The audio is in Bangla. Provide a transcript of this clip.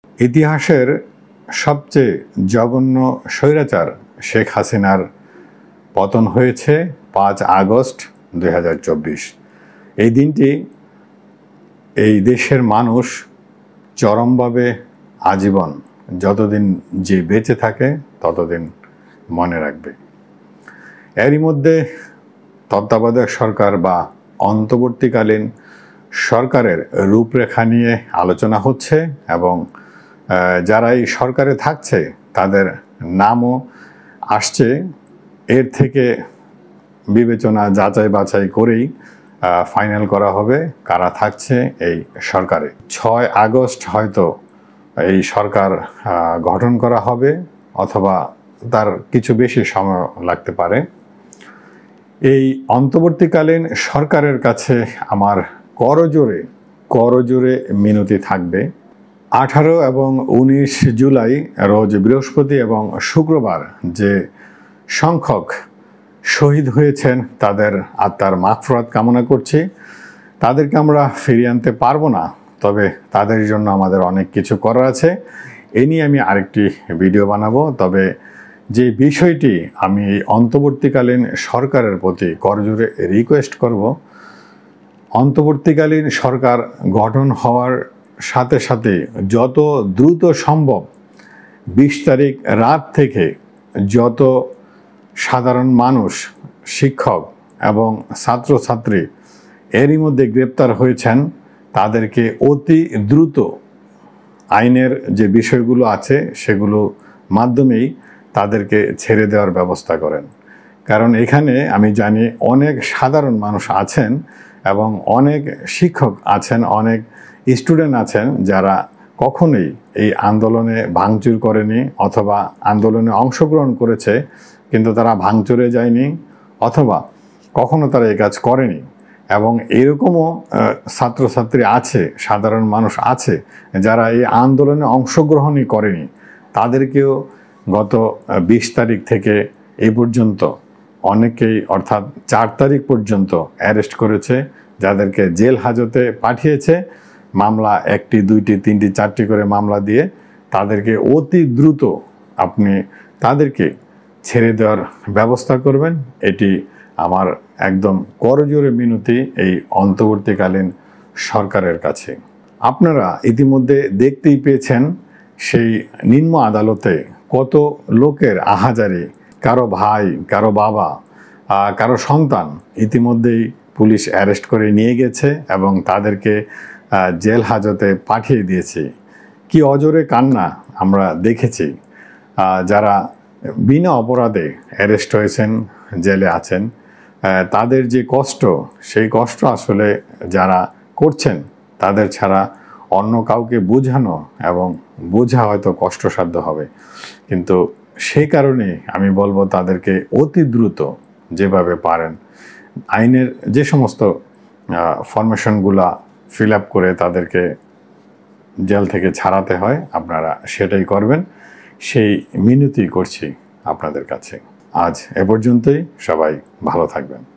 ইতিহাসের সবচেয়ে জঘন্য স্বৈরাচার শেখ হাসিনার পতন হয়েছে 5 আগস্ট 2024। এই দিনটি এই দেশের মানুষ চরমভাবে আজীবন যতদিন যে বেঁচে থাকে ততদিন মনে রাখবে। এরই মধ্যে তত্ত্বাবধায়ক সরকার বা অন্তর্বর্তীকালীন সরকারের রূপরেখা নিয়ে আলোচনা হচ্ছে এবং যারা এই সরকারে থাকছে তাদের নামও আসছে। এর থেকে বিবেচনা যাচাই বাছাই করেই ফাইনাল করা হবে কারা থাকছে এই সরকারে। 6 আগস্ট হয়তো এই সরকার গঠন করা হবে অথবা তার কিছু বেশি সময় লাগতে পারে। এই অন্তর্বর্তীকালীন সরকারের কাছে আমার করজোরে মিনতি থাকবে। 18 এবং 19 জুলাই রোজ বৃহস্পতি এবং শুক্রবার যে সংখ্যক শহীদ হয়েছেন তাদের আত্মার মাগফিরাত কামনা করছি। তাদেরকে আমরা ফিরিয়ে আনতে পারবো না, তবে তাদের জন্য আমাদের অনেক কিছু করার আছে। এ নিয়ে আমি আরেকটি ভিডিও বানাবো। তবে যে বিষয়টি আমি এই অন্তর্বর্তীকালীন সরকারের প্রতি করজোরে রিকোয়েস্ট করব, অন্তর্বর্তীকালীন সরকার গঠন হওয়ার সাথে সাথে যত দ্রুত সম্ভব 20 তারিখ রাত থেকে যত সাধারণ মানুষ, শিক্ষক এবং ছাত্রছাত্রী এরই মধ্যে গ্রেপ্তার হয়েছেন তাদেরকে অতি দ্রুত আইনের যে বিষয়গুলো আছে সেগুলো মাধ্যমেই তাদেরকে ছেড়ে দেওয়ার ব্যবস্থা করেন। কারণ এখানে আমি জানি অনেক সাধারণ মানুষ আছেন এবং অনেক শিক্ষক আছেন, অনেক স্টুডেন্ট আছেন যারা কখনোই এই আন্দোলনে ভাঙচুর করেনি অথবা আন্দোলনে অংশগ্রহণ করেছে কিন্তু তারা ভাঙচুরে যায়নি অথবা কখনো তারা এই কাজ করেনি। এবং এরকমও ছাত্রছাত্রী আছে, সাধারণ মানুষ আছে যারা এই আন্দোলনে অংশগ্রহণই করেনি। তাদেরকেও গত 20 তারিখ থেকে এই পর্যন্ত অনেকেই, অর্থাৎ 4 তারিখ পর্যন্ত অ্যারেস্ট করেছে, যাদেরকে জেল হাজতে পাঠিয়েছে। মামলা 1টি 2টি 3টি 4টি করে মামলা দিয়ে তাদেরকে অতি দ্রুত আপনি তাদেরকে ছেড়ে দেওয়ার ব্যবস্থা করবেন। এটি আমার একদম করজোরে মিনতি এই অন্তর্বর্তীকালীন সরকারের কাছে। আপনারা ইতিমধ্যে দেখতেই পেয়েছেন সেই নিম্ন আদালতে কত লোকের আহাজারি, কারো ভাই, কারো বাবা, কারো সন্তান ইতিমধ্যেই পুলিশ অ্যারেস্ট করে নিয়ে গেছে এবং তাদেরকে জেল হাজতে পাঠিয়ে দিয়েছে। কি অজরে কান্না আমরা দেখেছি। যারা বিনা অপরাধে অ্যারেস্ট হয়েছেন, জেলে আছেন, তাদের যে কষ্ট, সেই কষ্ট আসলে যারা করছেন তাদের ছাড়া অন্য কাউকে বোঝানো এবং বোঝা হয়তো কষ্টসাধ্য হবে। কিন্তু সেই কারণে আমি বলবো তাদেরকে অতি দ্রুত যেভাবে পারেন আইনের যে সমস্ত ফরমেশনগুলা ফিল আপ করে তাদেরকে জেল থেকে ছাড়াতে হয় আপনারা সেটাই করবেন। সেই মিনতি করছি আপনাদের কাছে। আজ এ পর্যন্তই। সবাই ভালো থাকবেন।